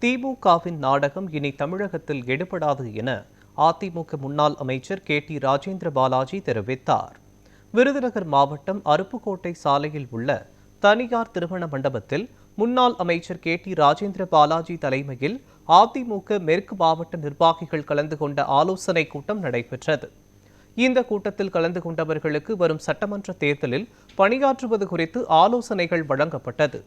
திமுகவின் நாடகம் இனி தமிழகத்தில் எடுபடாது என அதிமுக முன்னாள் அமைச்சர் KT ராஜேந்திர பாலாஜி தெரிவித்தார். விருதுநகர் மாவட்டம் அருப்புக்கோட்டை சாலையில் உள்ள தனியார் திருமண மண்டபத்தில் முன்னாள் அமைச்சர் KT ராஜேந்திர பாலாஜி தலைமையில் அதிமுக மேற்கு மாவட்ட நிர்வாகிகள் கலந்து கொண்ட ஆலோசனை கூட்டம் நடைபெற்றது. இந்த கூட்டத்தில் கலந்து கொண்டவர்களுக்கு வரும் சட்டமன்ற தேர்தலில் பணியாற்றுவது குறித்து ஆலோசனைகள் வழங்கப்பட்டது.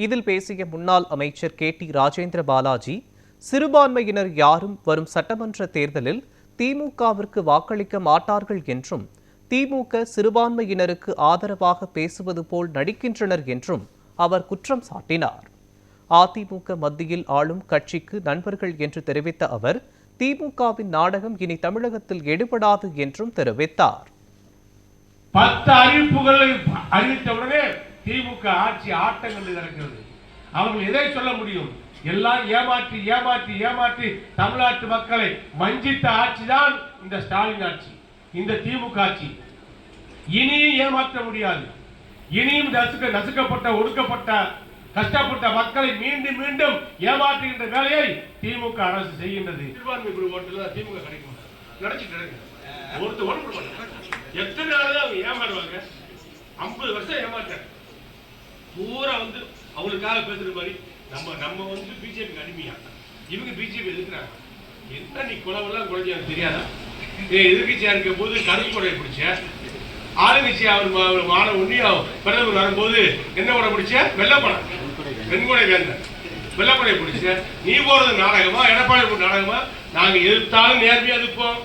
இதில் பேசிய முன்னாள் அமைச்சர் KT ராஜேந்திர பாலாஜி, சிறுபான்மையினர் யாரும் வரும் சட்டமன்ற தேர்தலில் திமுகவிற்கு வாக்களிக்க மாட்டார்கள் என்றும், திமுக சிறுபான்மையினருக்கு ஆதரவாக பேசுவது போல் நடிக்கின்றனர் என்றும் அவர் குற்றம் சாட்டினார். அதிமுக மத்தியில் ஆளும் கட்சிக்கு நண்பர்கள் என்று தெரிவித்த அவர், திமுகவின் நாடகம் இனி தமிழகத்தில் எடுபடாது என்றும் தெரிவித்தார். 10 அறிவிப்புகளை அறிவித்தவுடனே திமுக ஆட்சி ஆட்டங்கள் நடக்கிறது. அவர்கள் எதை சொல்ல முடியும்? எல்லாம் ஏமாற்றி ஏமாற்றி ஏமாற்றி தமிழ்நாட்டு மக்களை வஞ்சித்த ஆட்சி தான் இந்த ஸ்டாலின் ஆட்சி, இந்த திமுக ஆட்சி. இனியும் ஏமாற்ற முடியாது. இனியும் நசுக்கப்பட்ட ஒடுக்கப்பட்ட கஷ்டப்பட்ட மக்களை மீண்டும் மீண்டும் ஏமாற்றுகின்ற வேலையை திமுக அரசு செய்கின்றது. சிறுபான்மை குழு ஓட்டுல திமுக கிடைக்கும் எத்தனை நாள் அவங்க ஏமாறுவாங்க? 50 வருஷம் ஏமாற்றாங்க. பூரா அவங்களுக்காக பேசுற மாதிரி நம்ம பிஜேபி அடிமையா, இவங்க பிஜேபி எதிர்க்கிறாங்க. என்ன நீ குளவெல்லாம் குறைஞ்ச தெரியாதா? எதிர்கட்சியா இருக்கும் போது கருப்பு கொடையை பிடிச்ச, ஆளுங்கட்சி அவர் மாணவ உன்னியும் பிரதமர் வரும்போது என்ன கொடை பிடிச்ச? வெள்ளப்படம், வெண்கொடை வேந்தன் வெள்ளப்படையை பிடிச்ச. நீ போறது நாடகமா, எடப்பாடி நாடகமா? நாங்க எதிர்த்தாலும் நேர்மையா எதிர்ப்போம்,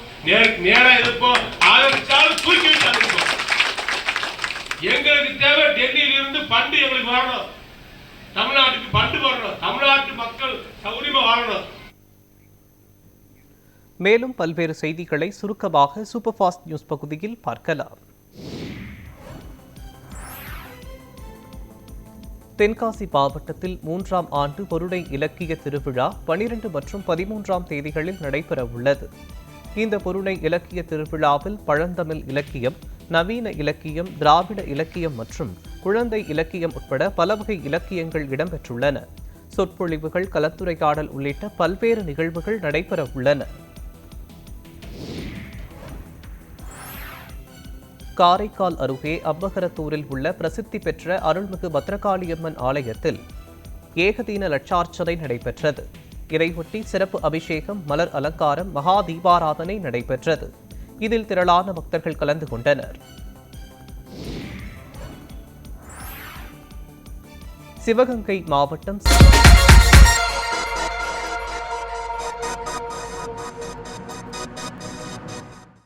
நேரா எதிர்ப்போம், ஆதரிச்சாலும் தூக்கி வச்சு எதிர்ப்போம். எங்களுக்கு தேவை டெல்லியில இருந்து பண்டு எங்களுக்கு வரணும், தமிழ்நாட்டுக்கு பண்டு வரணும், தமிழ்நாட்டு மக்கள் சௌரியமா வாழணும். மேலும் பல்வேறு செய்திகளை சுருக்கமாக சூப்பர் ஃபாஸ்ட் நியூஸ் பகுதியில் பார்க்கலாம். தென்காசி மாவட்டத்தில் 3ஆம் ஆண்டு பொருணை இலக்கிய திருவிழா 12 மற்றும் 13ஆம் தேதிகளில் நடைபெற உள்ளது. இந்த பொருணை இலக்கிய திருவிழாவில் பழந்தமிழ் இலக்கியம், நவீன இலக்கியம், திராவிட இலக்கியம் மற்றும் குழந்தை இலக்கியம் உட்பட பல வகை இலக்கியங்கள் இடம்பெற்றுள்ளன. சொற்பொழிவுகள், கலந்துரையாடல் உள்ளிட்ட பல்வேறு நிகழ்வுகள் நடைபெற உள்ளன. காரைக்கால் அருகே அம்பகரத்தூரில் உள்ள பிரசித்தி பெற்ற அருள்மிகு பத்ரகாளியம்மன் ஆலயத்தில் ஏகதீன லட்சார்ச்சனை நடைபெற்றது. இதையொட்டி சிறப்பு அபிஷேகம், மலர் அலங்காரம், மகா தீபாராதனை நடைபெற்றது. இதில் திரளான பக்தர்கள் கலந்து கொண்டனர். சிவகங்கை மாவட்டம்